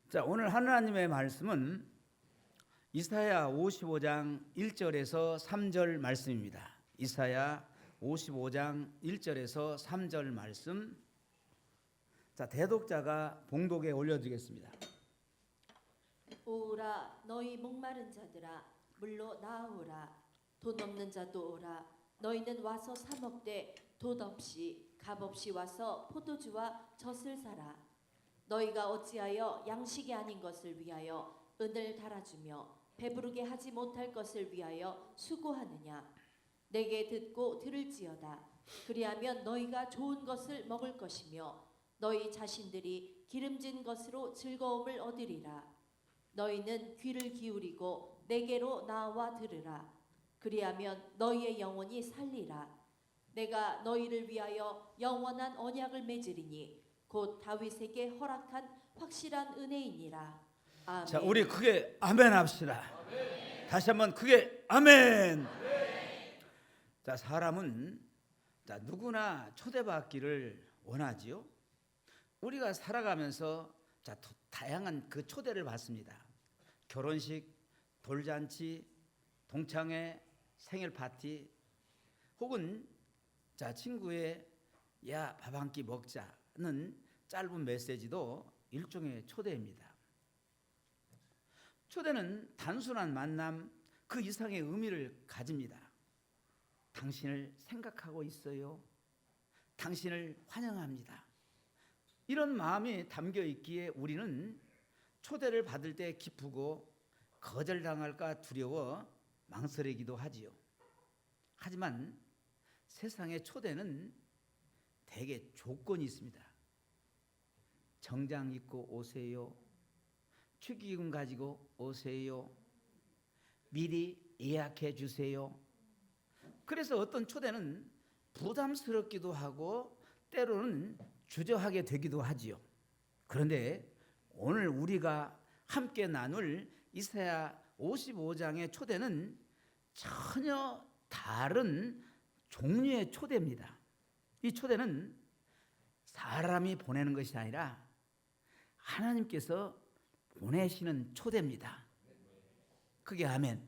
자, 오늘 하나님의 말씀은 이사야 55장 1절에서 3절 말씀입니다. 이사야 55장 1절에서 3절 말씀. 자, 대독자가 봉독에 올려드리겠습니다. 오라 너희 목마른 자들아 물로 나아오라. 돈 없는 자도 오라. 너희는 와서 사 먹되 돈 없이 값 없이 와서 포도주와 젖을 사라. 너희가 어찌하여 양식이 아닌 것을 위하여 은을 달아주며 배부르게 하지 못할 것을 위하여 수고하느냐. 내게 듣고 들을지어다. 그리하면 너희가 좋은 것을 먹을 것이며 너희 자신들이 기름진 것으로 즐거움을 얻으리라. 너희는 귀를 기울이고 내게로 나와 들으라. 그리하면 너희의 영혼이 살리라. 내가 너희를 위하여 영원한 언약을 맺으리니 곧 다윗에게 허락한 확실한 은혜이니라. 아멘. 자, 우리 크게 아멘 합시다. 아멘. 다시 한번 크게 아멘. 아멘. 자, 사람은 누구나 초대받기를 원하지요. 우리가 살아가면서 다양한 그 초대를 받습니다. 결혼식, 돌잔치, 동창회, 생일 파티, 혹은 친구의 야 밥 한 끼 먹자는 짧은 메시지도 일종의 초대입니다. 초대는 단순한 만남 그 이상의 의미를 가집니다. 당신을 생각하고 있어요. 당신을 환영합니다. 이런 마음이 담겨 있기에 우리는 초대를 받을 때 기쁘고 거절당할까 두려워 망설이기도 하지요. 하지만 세상의 초대는 대개 조건이 있습니다. 정장 입고 오세요. 축의금 가지고 오세요. 미리 예약해 주세요. 그래서 어떤 초대는 부담스럽기도 하고 때로는 주저하게 되기도 하지요. 그런데 오늘 우리가 함께 나눌 이사야 55장의 초대는 전혀 다른 종류의 초대입니다. 이 초대는 사람이 보내는 것이 아니라 하나님께서 보내시는 초대입니다. 그게 아멘.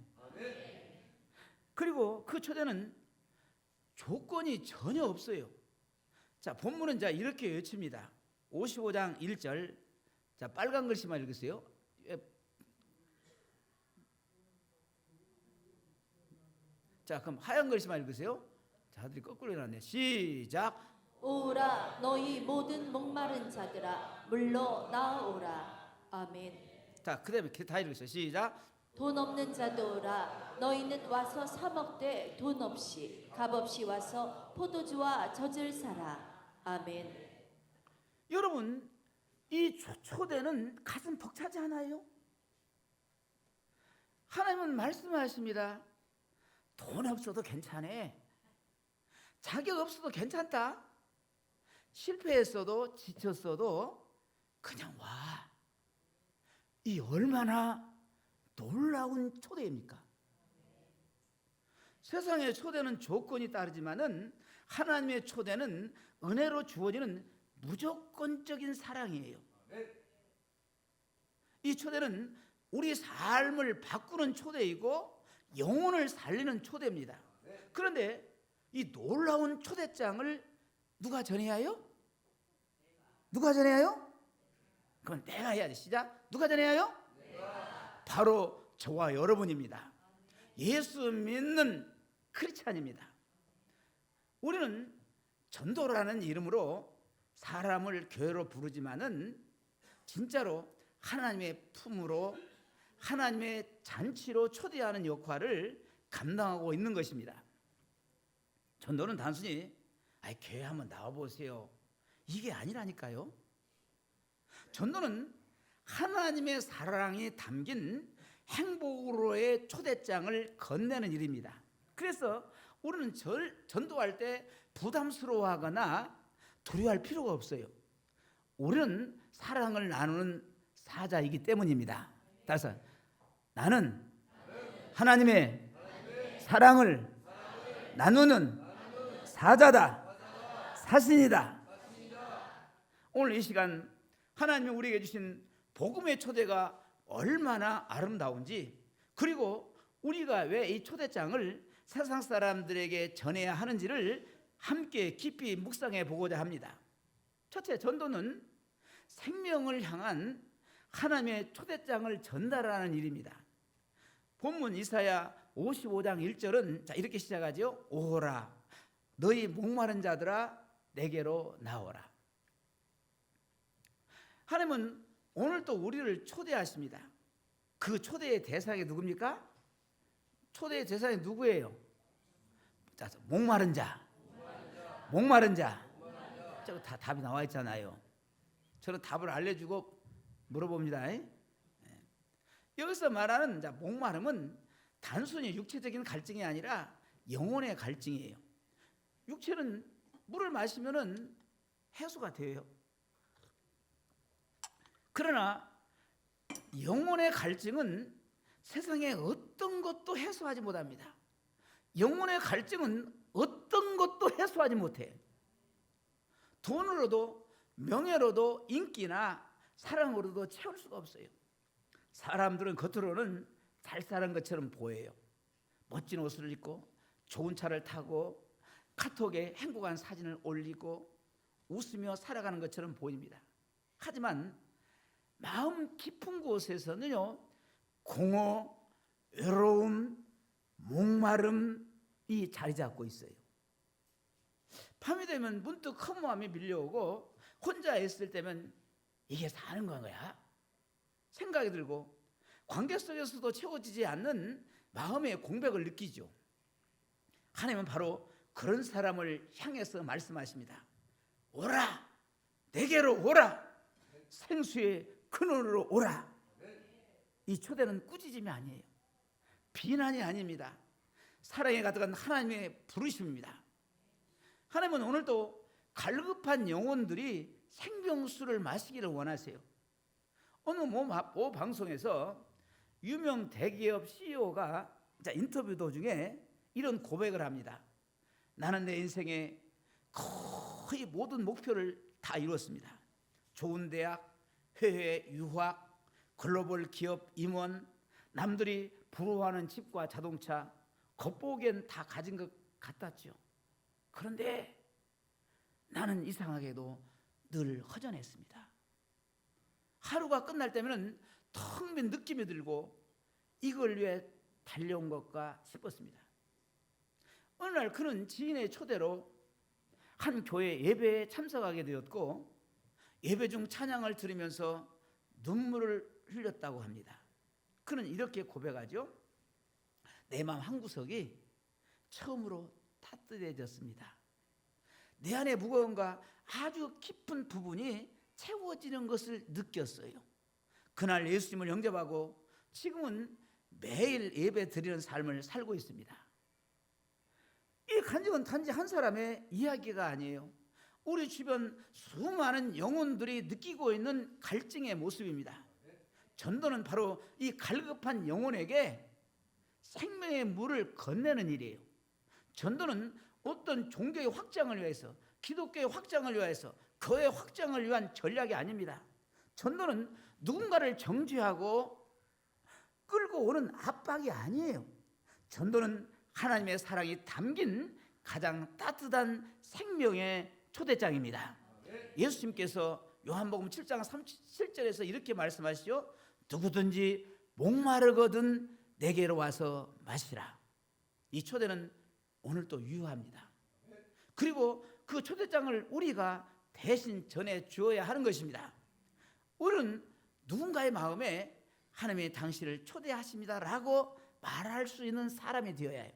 그리고 그 초대는 조건이 전혀 없어요. 자, 본문은 이렇게 외칩니다. 55장 1절. 자, 빨간 글씨만 읽으세요. 자, 그럼 하얀 글씨만 읽으세요. 자, 아들이 거꾸로 해놨네. 시작. 오라 너희 모든 목마른 자들아 물로 나아오라. 아멘. 자, 그다음에 다 읽으세요. 시작. 돈 없는 자도 오라. 너희는 와서 사 먹되 돈 없이 값 없이 와서 포도주와 젖을 사라. 아멘. 여러분, 이 초대는 가슴 벅차지 않아요? 하나님은 말씀하십니다. 돈 없어도 괜찮아. 자격 없어도 괜찮다. 실패했어도 지쳤어도 그냥 와. 이 얼마나 놀라운 초대입니까? 세상의 초대는 조건이 따르지만은 하나님의 초대는 은혜로 주어지는 무조건적인 사랑이에요. 이 초대는 우리 삶을 바꾸는 초대이고 영혼을 살리는 초대입니다. 그런데 이 놀라운 초대장을 누가 전해야 해요? 누가 전해야 해요? 그건 내가 해야지. 시작. 누가 전해야 해요? 바로 저와 여러분입니다. 예수 믿는 크리스찬입니다. 우리는 전도라는 이름으로 사람을 교회로 부르지만은 진짜로 하나님의 품으로 하나님의 잔치로 초대하는 역할을 감당하고 있는 것입니다. 전도는 단순히 교회 한번 나와보세요 이게 아니라니까요. 전도는 하나님의 사랑이 담긴 행복으로의 초대장을 건네는 일입니다. 그래서 우리는 전도할 때 부담스러워하거나 두려워할 필요가 없어요. 우리는 사랑을 나누는 사자이기 때문입니다. 따라서 나는 하나님의 사랑을 나누는 사자다. 사신이다. 오늘 이 시간 하나님이 우리에게 주신 복음의 초대가 얼마나 아름다운지, 그리고 우리가 왜 이 초대장을 세상 사람들에게 전해야 하는지를 함께 깊이 묵상해 보고자 합니다. 첫째, 전도는 생명을 향한 하나님의 초대장을 전달하는 일입니다. 본문 이사야 55장 1절은 자, 이렇게 시작하죠. 오라 너희 목마른 자들아 내게로 나오라. 하나님은 오늘 또 우리를 초대하십니다. 그 초대의 대상이 누굽니까? 초대의 대상이 누구예요? 자, 목마른 자. 목마른 자. 저거 다 답이 나와 있잖아요. 저는 답을 알려주고 물어봅니다. 여기서 말하는 자, 목마름은 단순히 육체적인 갈증이 아니라 영혼의 갈증이에요. 육체는 물을 마시면은 해소가 돼요. 그러나 영혼의 갈증은 세상의 어떤 것도 해소하지 못합니다. 영혼의 갈증은 어떤 것도 해소하지 못해요. 돈으로도 명예로도 인기나 사랑으로도 채울 수가 없어요. 사람들은 겉으로는 잘 사는 것처럼 보여요. 멋진 옷을 입고 좋은 차를 타고 카톡에 행복한 사진을 올리고 웃으며 살아가는 것처럼 보입니다. 하지만 마음 깊은 곳에서는요, 공허, 외로움, 목마름이 자리 잡고 있어요. 밤이 되면 문득 허무함이 밀려오고 혼자 있을 때면 이게 사는 건가야? 생각이 들고 관계 속에서도 채워지지 않는 마음의 공백을 느끼죠. 하나님은 바로 그런 사람을 향해서 말씀하십니다. 오라, 내게로 오라, 생수의 근원으로 오라. 이 초대는 꾸짖음이 아니에요. 비난이 아닙니다. 사랑에 가득한 하나님의 부르심입니다. 하나님은 오늘도 갈급한 영혼들이 생명수를 마시기를 원하세요. 어느 모 방송에서 유명 대기업 CEO가 인터뷰 도중에 이런 고백을 합니다. 나는 내 인생의 거의 모든 목표를 다 이뤘습니다. 좋은 대학, 해외 유학, 글로벌 기업 임원, 남들이 부러워하는 집과 자동차, 겉보기엔 다 가진 것 같았죠. 그런데 나는 이상하게도 늘 허전했습니다. 하루가 끝날 때면 텅 빈 느낌이 들고 이걸 위해 달려온 것과 싶었습니다. 어느 날 그는 지인의 초대로 한 교회 예배에 참석하게 되었고 예배 중 찬양을 들으면서 눈물을 흘렸다고 합니다. 그는 이렇게 고백하죠. 내 마음 한구석이 처음으로 따뜻해졌습니다. 내 안의 무거움과 아주 깊은 부분이 채워지는 것을 느꼈어요. 그날 예수님을 영접하고 지금은 매일 예배 드리는 삶을 살고 있습니다. 이 간증은 단지 한 사람의 이야기가 아니에요. 우리 주변 수많은 영혼들이 느끼고 있는 갈증의 모습입니다. 전도는 바로 이 갈급한 영혼에게 생명의 물을 건네는 일이에요. 전도는 어떤 종교의 확장을 위해서, 기독교의 확장을 위해서, 교회 확장을 위한 전략이 아닙니다. 전도는 누군가를 정죄하고 끌고 오는 압박이 아니에요. 전도는 하나님의 사랑이 담긴 가장 따뜻한 생명의 초대장입니다. 예수님께서 요한복음 7장 37절에서 이렇게 말씀하시죠. 누구든지 목마르거든 내게로 와서 마시라. 이 초대는 오늘도 유효합니다. 그리고 그 초대장을 우리가 대신 전해 주어야 하는 것입니다. 우리는 누군가의 마음에 하나님이 당신을 초대하십니다라고 말할 수 있는 사람이 되어야 해요.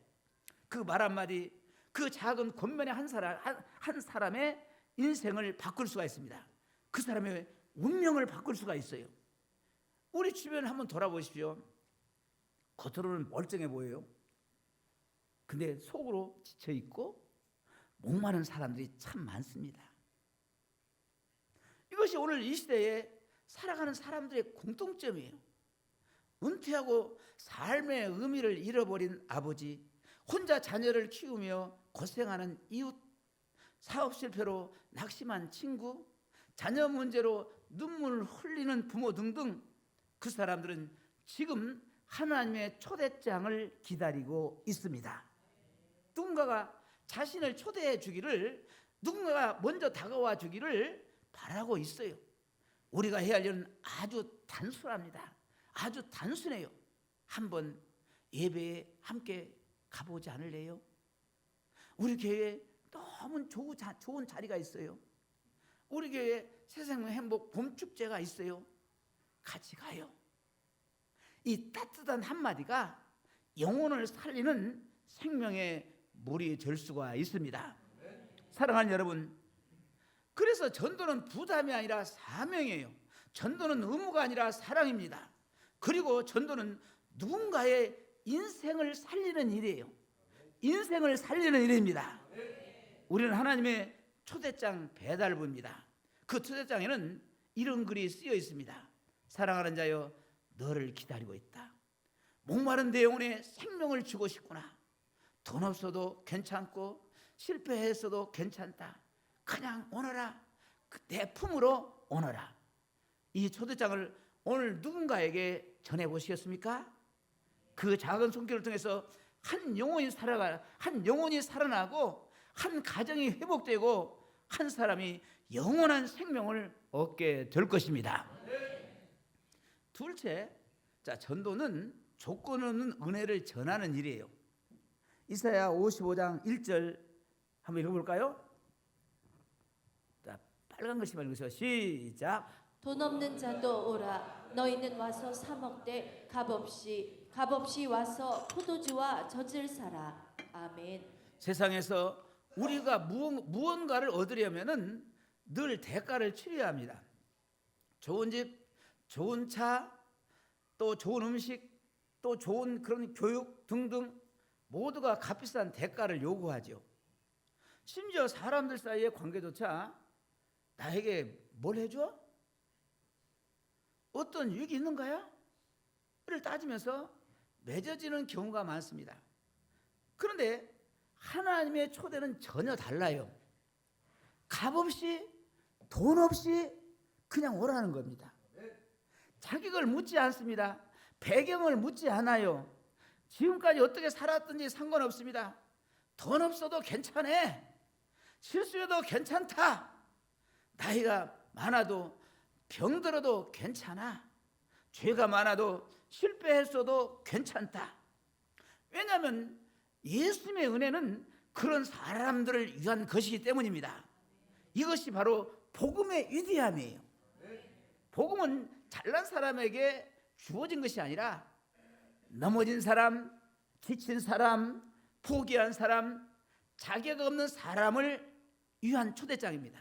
그 말 한마디, 그 작은 권면의 한 사람의 인생을 바꿀 수가 있습니다. 그 사람의 운명을 바꿀 수가 있어요. 우리 주변을 한번 돌아보십시오. 겉으로는 멀쩡해 보여요. 근데 속으로 지쳐있고 목마른 사람들이 참 많습니다. 이것이 오늘 이 시대에 살아가는 사람들의 공통점이에요. 은퇴하고 삶의 의미를 잃어버린 아버지, 혼자 자녀를 키우며 고생하는 이웃, 사업 실패로 낙심한 친구, 자녀 문제로 눈물을 흘리는 부모 등등 그 사람들은 지금 하나님의 초대장을 기다리고 있습니다. 누군가가 자신을 초대해 주기를, 누군가가 먼저 다가와 주기를 바라고 있어요. 우리가 해야 할 일은 아주 단순합니다. 아주 단순해요. 한번 예배에 함께 가보지 않을래요? 우리 교회에 너무 좋은 자리가 있어요. 우리 교회에 새생명 행복 봄축제가 있어요. 같이 가요. 이 따뜻한 한마디가 영혼을 살리는 생명의 물이 될 수가 있습니다. 사랑하는 여러분, 그래서 전도는 부담이 아니라 사명이에요. 전도는 의무가 아니라 사랑입니다. 그리고 전도는 누군가의 인생을 살리는 일이에요. 인생을 살리는 일입니다. 우리는 하나님의 초대장 배달부입니다. 그 초대장에는 이런 글이 쓰여 있습니다. 사랑하는 자여, 너를 기다리고 있다. 목마른 내 영혼에 생명을 주고 싶구나. 돈 없어도 괜찮고 실패했어도 괜찮다. 그냥 오너라. 내 품으로 오너라. 이 초대장을 오늘 누군가에게 전해보시겠습니까? 그 작은 손길을 통해서 한 영혼이 살아나고 한 가정이 회복되고 한 사람이 영원한 생명을 얻게 될 것입니다. 둘째, 전도는 조건 없는 은혜를 전하는 일이에요. 이사야 55장 1절 한번 읽어볼까요? 빨간 글씨만 읽으세요. 시작. 돈 없는 자도 오라. 너희는 와서 사 먹되 값없이 와서 포도주와 젖을 사라. 아멘. 세상에서 우리가 무언가를 얻으려면은 늘 대가를 치러야 합니다. 좋은 집, 좋은 차, 또 좋은 음식, 또 좋은 그런 교육 등등 모두가 값비싼 대가를 요구하죠. 심지어 사람들 사이의 관계조차 나에게 뭘 해줘? 어떤 유익이 있는가요? 를 따지면서 맺어지는 경우가 많습니다. 그런데 하나님의 초대는 전혀 달라요. 값없이 돈 없이 그냥 오라는 겁니다. 자격을 묻지 않습니다. 배경을 묻지 않아요. 지금까지 어떻게 살았든지 상관없습니다. 돈 없어도 괜찮아. 실수해도 괜찮다. 나이가 많아도 병들어도 괜찮아. 죄가 많아도 실패했어도 괜찮다. 왜냐하면 예수님의 은혜는 그런 사람들을 위한 것이기 때문입니다. 이것이 바로 복음의 위대함이에요. 복음은 잘난 사람에게 주어진 것이 아니라 넘어진 사람, 지친 사람, 포기한 사람, 자격 없는 사람을 위한 초대장입니다.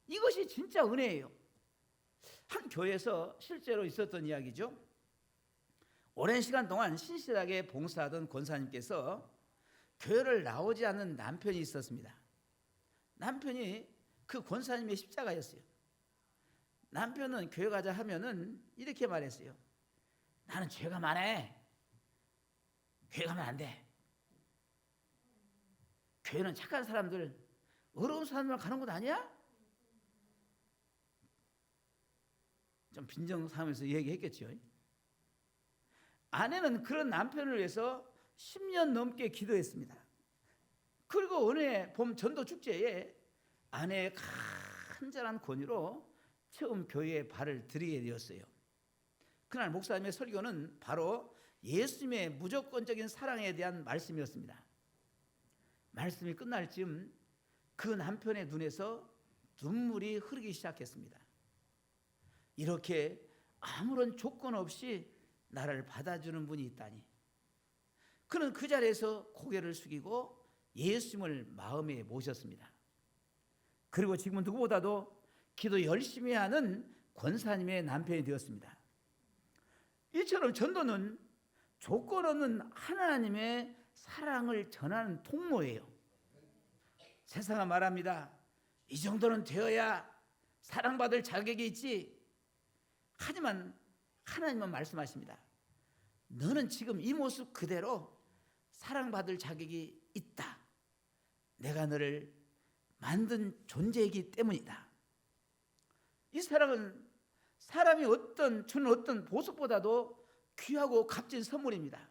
이것이 진짜 은혜예요. 한 교회에서 실제로 있었던 이야기죠. 오랜 시간 동안 신실하게 봉사하던 권사님께서 교회를 나오지 않는 남편이 있었습니다. 남편이 그 권사님의 십자가였어요. 남편은 교회 가자 하면은 이렇게 말했어요. 나는 죄가 많아. 교회 가면 안 돼. 교회는 착한 사람들, 어려운 사람들 가는 곳 아니야? 좀 빈정 삼으면서 얘기했겠죠. 아내는 그런 남편을 위해서 10년 넘게 기도했습니다. 그리고 어느 해 봄 전도 축제에 아내의 간절한 권유로 처음 교회에 발을 들이게 되었어요. 그날 목사님의 설교는 바로 예수님의 무조건적인 사랑에 대한 말씀이었습니다. 말씀이 끝날 즈음 그 남편의 눈에서 눈물이 흐르기 시작했습니다. 이렇게 아무런 조건 없이 나를 받아주는 분이 있다니. 그는 그 자리에서 고개를 숙이고 예수님을 마음에 모셨습니다. 그리고 지금은 누구보다도 기도 열심히 하는 권사님의 남편이 되었습니다. 이처럼 전도는 조건 없는 하나님의 사랑을 전하는 통로예요. 세상은 말합니다. 이 정도는 되어야 사랑받을 자격이 있지. 하지만 하나님은 말씀하십니다. 너는 지금 이 모습 그대로 사랑받을 자격이 있다. 내가 너를 만든 존재이기 때문이다. 이 사랑은 사람이 주는 어떤 보석보다도 귀하고 값진 선물입니다.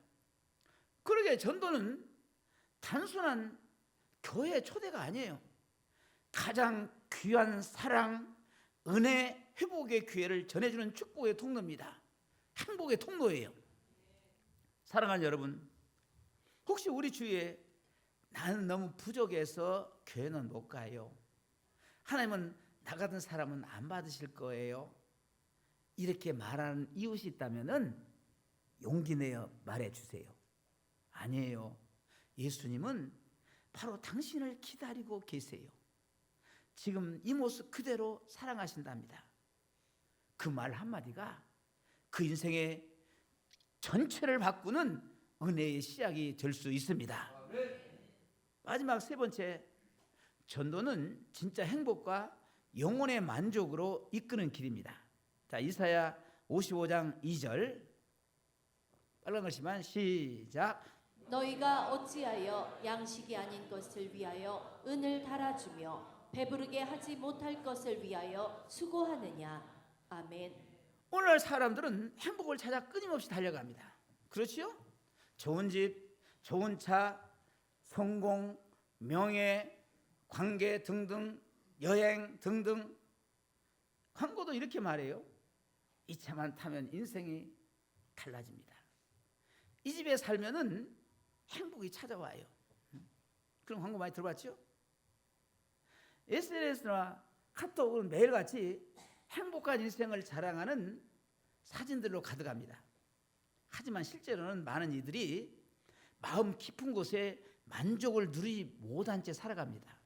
그러게 전도는 단순한 교회 초대가 아니에요. 가장 귀한 사랑, 은혜, 회복의 기회를 전해주는 축복의 통로입니다. 행복의 통로예요. 사랑하는 여러분, 혹시 우리 주위에 나는 너무 부족해서 교회는 못 가요, 하나님은 나 같은 사람은 안 받으실 거예요, 이렇게 말하는 이웃이 있다면 용기 내어 말해주세요. 아니에요. 예수님은 바로 당신을 기다리고 계세요. 지금 이 모습 그대로 사랑하신답니다. 그 말 한마디가 그 인생의 전체를 바꾸는 은혜의 시작이 될 수 있습니다. 마지막 세 번째, 전도는 진짜 행복과 영혼의 만족으로 이끄는 길입니다. 자, 이사야 55장 2절 빨간 글씨만 시작. 너희가 어찌하여 양식이 아닌 것을 위하여 은을 달아주며 배부르게 하지 못할 것을 위하여 수고하느냐. 아멘. 오늘날 사람들은 행복을 찾아 끊임없이 달려갑니다. 그렇지요? 좋은 집, 좋은 차, 성공, 명예, 관계 등등, 여행 등등. 광고도 이렇게 말해요. 이 차만 타면 인생이 달라집니다. 이 집에 살면은 행복이 찾아와요. 그런 광고 많이 들어봤죠? SNS나 카톡은 매일같이 행복한 인생을 자랑하는 사진들로 가득합니다. 하지만 실제로는 많은 이들이 마음 깊은 곳에 만족을 누리지 못한 채 살아갑니다.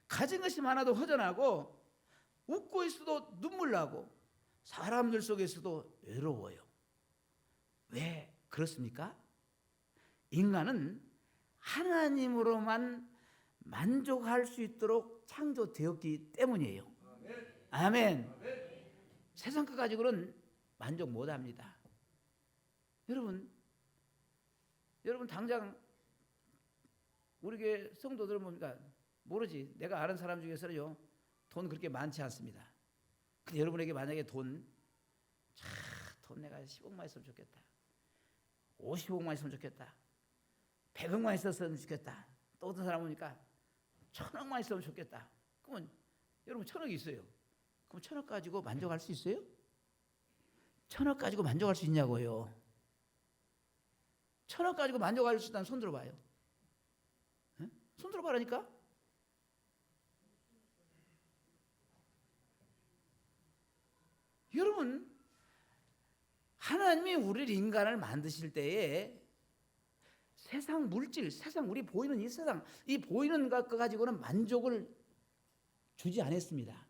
가진 것이 많아도 허전하고, 웃고 있어도 눈물 나고, 사람들 속에서도 외로워요. 왜 그렇습니까? 인간은 하나님으로만 만족할 수 있도록 창조되었기 때문이에요. 아멘. 세상 것 가지고는 만족 못합니다. 여러분 당장 우리 교회 성도들은 뭡니까? 모르지. 내가 아는 사람 중에서는요, 돈 그렇게 많지 않습니다. 근데 여러분에게 만약에 돈 내가 10억만 있으면 좋겠다, 50억만 있으면 좋겠다, 100억만 있었으면 좋겠다, 또 어떤 사람 보니까 1000억만 있으면 좋겠다. 그러면 여러분 1000억이 있어요. 그럼 1000억 가지고 만족할 수 있어요? 1000억 가지고 만족할 수 있냐고요. 1000억 가지고 만족할 수 있다면 손 들어봐요. 네? 손 들어봐라니까. 여러분, 하나님이 우리를 인간을 만드실 때에 세상 물질, 세상 우리 보이는 이 세상, 이 보이는 것 가지고는 만족을 주지 않았습니다.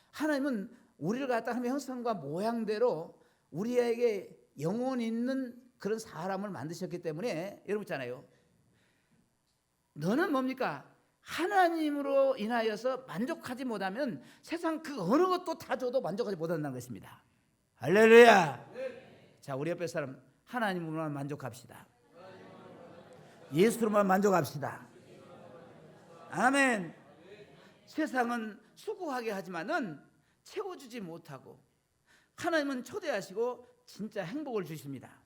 하나님은 우리를 갖다 하나님의 형상과 모양대로 우리에게 영혼 있는 그런 사람을 만드셨기 때문에, 여러분 있잖아요, 너는 뭡니까? 하나님으로 인하여서 만족하지 못하면 세상 그 어느 것도 다 줘도 만족하지 못한다는 것입니다. 할렐루야. 자, 우리 옆에 사람, 하나님으로만 만족합시다. 예수로만 만족합시다. 아멘. 세상은 수고하게 하지만은 채워주지 못하고, 하나님은 초대하시고 진짜 행복을 주십니다.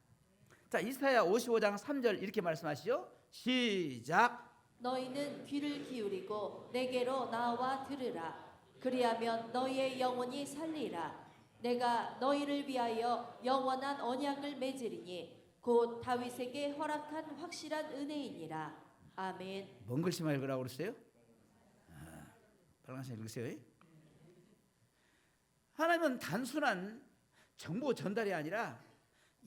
자, 이사야 55장 3절 이렇게 말씀하시죠. 시작. 너희는 귀를 기울이고 내게로 나와 들으라. 그리하면 너희의 영혼이 살리라. 내가 너희를 위하여 영원한 언약을 맺으리니 곧 다윗에게 허락한 확실한 은혜이니라. 아멘. 뭔 글씨만 읽으라고 그랬어요? 빨간색 읽으세요. 하나님은 단순한 정보 전달이 아니라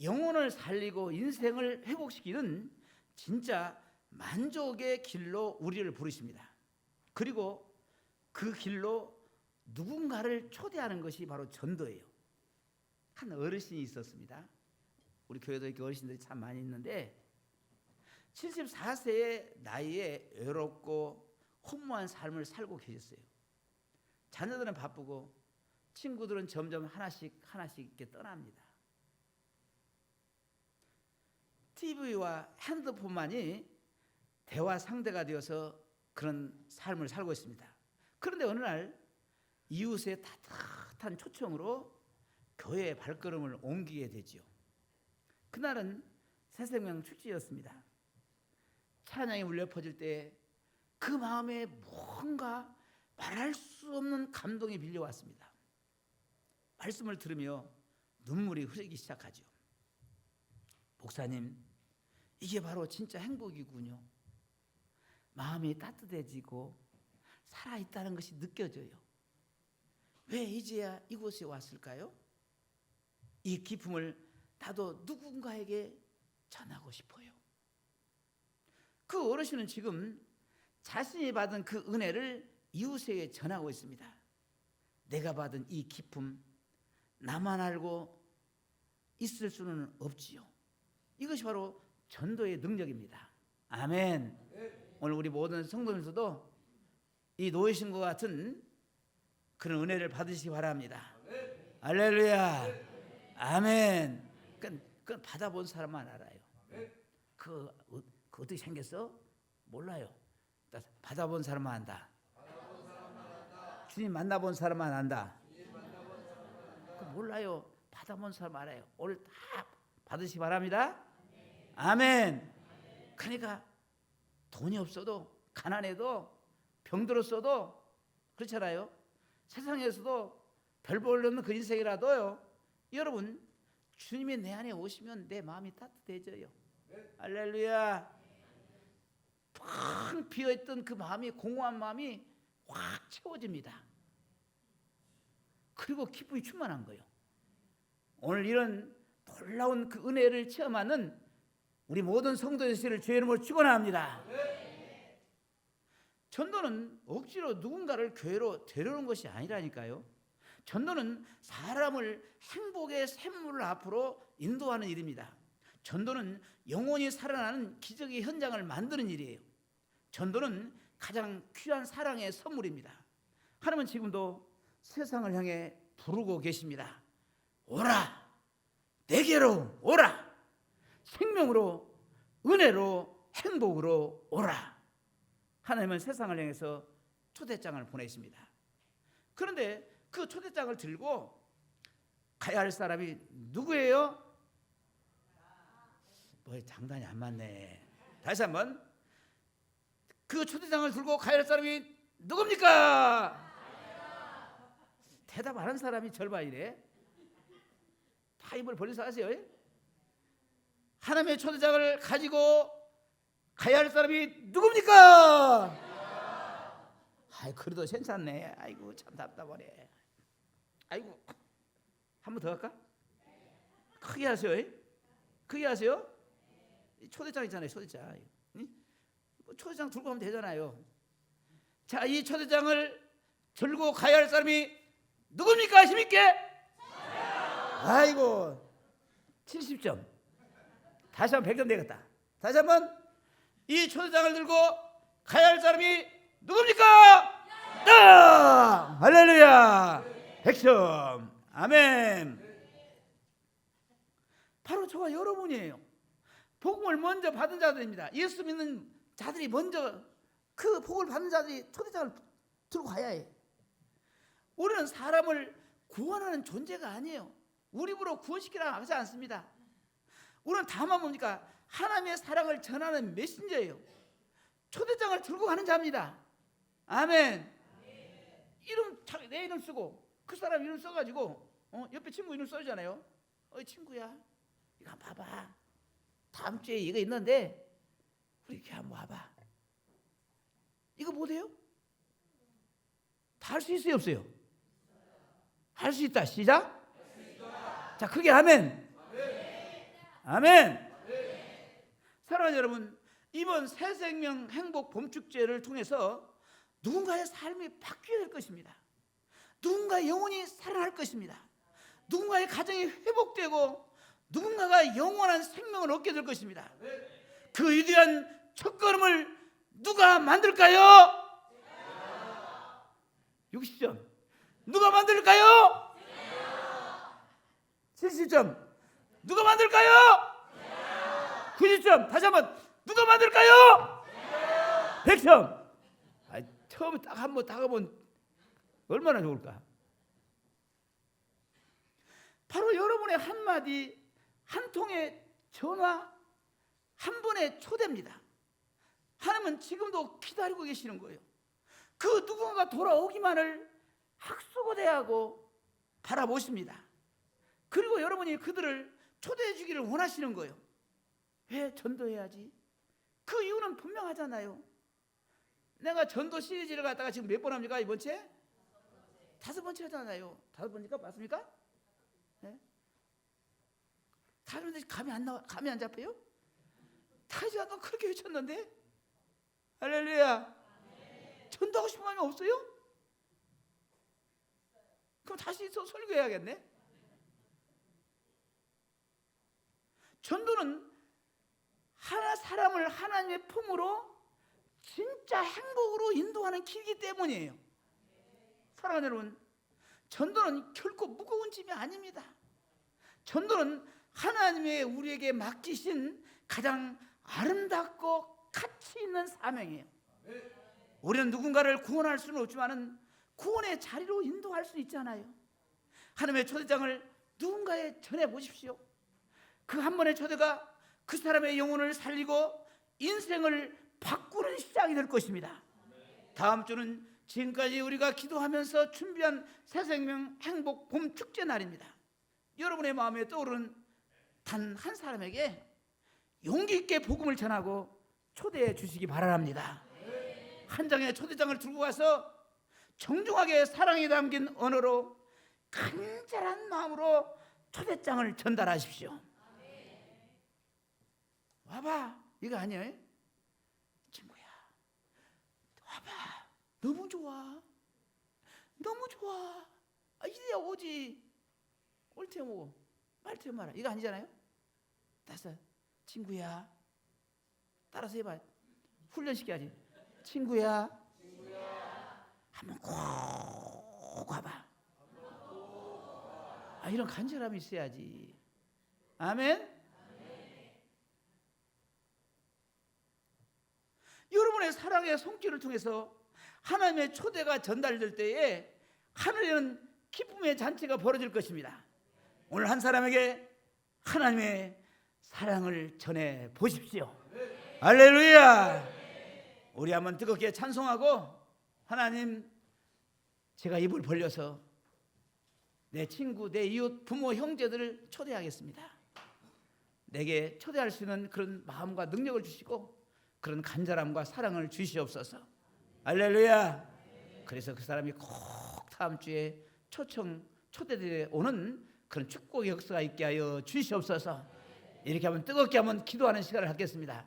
영혼을 살리고 인생을 회복시키는 진짜 만족의 길로 우리를 부르십니다. 그리고 그 길로 누군가를 초대하는 것이 바로 전도예요. 한 어르신이 있었습니다. 우리 교회도 이렇게 어르신들이 참 많이 있는데, 74세의 나이에 외롭고 허무한 삶을 살고 계셨어요. 자녀들은 바쁘고 친구들은 점점 하나씩 이렇게 떠납니다. TV와 핸드폰만이 대화 상대가 되어서 그런 삶을 살고 있습니다. 그런데 어느 날 이웃의 따뜻한 초청으로 교회의 발걸음을 옮기게 되지요. 그날은 새생명 축제였습니다. 찬양이 울려 퍼질 때 그 마음에 뭔가 말할 수 없는 감동이 빌려왔습니다. 말씀을 들으며 눈물이 흐르기 시작하죠. 목사님, 이게 바로 진짜 행복이군요. 마음이 따뜻해지고 살아있다는 것이 느껴져요. 왜 이제야 이곳에 왔을까요? 이 기쁨을 나도 누군가에게 전하고 싶어요. 그 어르신은 지금 자신이 받은 그 은혜를 이웃에게 전하고 있습니다. 내가 받은 이 기쁨 나만 알고 있을 수는 없지요. 이것이 바로 전도의 능력입니다. 아멘. 오늘 우리 모든 성도님들도 이 노예신과 같은 그런 은혜를 받으시기 바랍니다. 할렐루야. 아멘. 그건 받아본 사람만 알아요. 그 어떻게 생겼어? 몰라요. 받아본 사람만 안다. 주님 만나본 사람만 안다. 몰라요. 받아본 사람 알아요. 오늘 다 받으시기 바랍니다. 아멘. 그러니까 돈이 없어도, 가난해도, 병들었어도, 그렇잖아요. 세상에서도 별 볼 없는 그 인생이라도요, 여러분 주님이 내 안에 오시면 내 마음이 따뜻해져요. 할렐루야. 텅 비어있던 그 마음이, 공허한 마음이 확 채워집니다. 그리고 기쁨이 충만한 거예요. 오늘 이런 놀라운 그 은혜를 체험하는 우리 모든 성도 되시기를 주의 이름으로 축원합니다. 전도는 억지로 누군가를 교회로 데려오는 것이 아니라니까요. 전도는 사람을 행복의 샘물 앞으로 인도하는 일입니다. 전도는 영혼이 살아나는 기적의 현장을 만드는 일이에요. 전도는 가장 귀한 사랑의 선물입니다. 하나님은 지금도 세상을 향해 부르고 계십니다. 오라, 내게로 오라. 생명으로, 은혜로, 행복으로 오라. 하나님은 세상을 향해서 초대장을 보내십니다. 그런데 그 초대장을 들고 가야 할 사람이 누구예요? 뭐 장단이 안 맞네. 다시 한번. 그 초대장을 들고 가야 할 사람이 누굽니까? 대답 안 한 사람이 절반이래. 다 입을 벌려서 하세요. 하나님의 초대장을 가지고 가야 할 사람이 누굽니까? 아이, 그래도 괜찮네. 아이고, 참 답답하네. 아이고, 한 번 더 할까? 크게 하세요. 크게 하세요. 초대장 있잖아요. 초대장. 초대장 들고 가면 되잖아요. 자, 이 초대장을 들고 가야 할 사람이 누굽니까? 힘있게? 아이고, 70점. 다시 한번 100점 되겠다. 다시 한번. 이 초대장을 들고 가야 할 사람이 누굽니까? 할렐루야. 100점. 아멘. 바로 저와 여러분이에요. 복음을 먼저 받은 자들입니다. 예수 믿는 자들이 먼저 그 복을 받는 자들이 초대장을 들고 가야 해. 우리는 사람을 구원하는 존재가 아니에요. 우리 입으로 구원시키라 하지 않습니다. 우리는 다만 뭡니까? 하나님의 사랑을 전하는 메신저예요. 초대장을 들고 가는 자입니다. 아멘. 이름, 내 이름 쓰고 그 사람 이름 써가지고 옆에 친구 이름 써주잖아요. 친구야, 이거 한번 봐봐. 다음 주에 이거 있는데 우리 이렇게 한번 와봐. 이거 못해요? 다 할 수 있어요, 없어요? 할 수 있다. 시작. 자, 크게 아멘. 아멘. 사랑하는 여러분, 이번 새생명 행복 봄축제를 통해서 누군가의 삶이 바뀌게 될 것입니다. 누군가의 영혼이 살아날 것입니다. 누군가의 가정이 회복되고 누군가가 영원한 생명을 얻게 될 것입니다. 그 위대한 첫걸음을 누가 만들까요? 60점. 누가 만들까요? 70점. 누가 만들까요? 90점. 다시 한번. 누가 만들까요? 100점. 처음에 딱 한번 다가본 얼마나 좋을까? 바로 여러분의 한마디, 한 통의 전화, 한 번의 초대입니다. 하나님은 지금도 기다리고 계시는 거예요. 그 누군가가 돌아오기만을 학수고대하고 바라보십니다. 그리고 여러분이 그들을 초대해 주기를 원하시는 거예요. 왜 전도해야지? 그 이유는 분명하잖아요. 내가 전도 시리즈를 갖다가 지금 몇 번 합니까? 이번 주에? 5번째 하잖아요. 5번째가 맞습니까? 네? 5번째 감이 안 잡혀요? 다시 한번 그렇게 외쳤는데? 할렐루야. 전도하고 싶은 마음이 없어요? 그럼 다시 설교해야겠네? 전도는 하나 사람을 하나님의 품으로 진짜 행복으로 인도하는 길이기 때문이에요. 사랑하는 여러분, 전도는 결코 무거운 짐이 아닙니다. 전도는 하나님의 우리에게 맡기신 가장 아름답고 가치 있는 사명이에요. 우리는 누군가를 구원할 수는 없지만 구원의 자리로 인도할 수 있잖아요. 하나님의 초대장을 누군가에 전해보십시오. 그 한 번의 초대가 그 사람의 영혼을 살리고 인생을 바꾸는 시작이 될 것입니다. 다음 주는 지금까지 우리가 기도하면서 준비한 새생명 행복 봄 축제 날입니다. 여러분의 마음에 떠오르는 단 한 사람에게 용기 있게 복음을 전하고 초대해 주시기 바랍니다. 한 장의 초대장을 들고 가서 정중하게 사랑이 담긴 언어로 간절한 마음으로 초대장을 전달하십시오. 와봐, 이거 아니에요? 친구야, 와봐, 너무 좋아, 너무 좋아. 이제야 오지. 옳대 뭐 말대 마라. 이거 아니잖아요. 따서 친구야, 따라서 해봐. 훈련시켜야지. 친구야, 한번 꼭 와봐. 이런 간절함이 있어야지. 아멘. 여러분의 사랑의 손길을 통해서 하나님의 초대가 전달될 때에 하늘에는 기쁨의 잔치가 벌어질 것입니다. 오늘 한 사람에게 하나님의 사랑을 전해 보십시오. 할렐루야. 우리 한번 뜨겁게 찬송하고, 하나님, 제가 입을 벌려서 내 친구, 내 이웃, 부모, 형제들을 초대하겠습니다. 내게 초대할 수 있는 그런 마음과 능력을 주시고 그런 간절함과 사랑을 주시옵소서. 할렐루야. 그래서 그 사람이 꼭 다음 주에 초대되어 오는 그런 축복의 역사가 있게 하여 주시옵소서. 이렇게 한번 뜨겁게 한번 기도하는 시간을 갖겠습니다.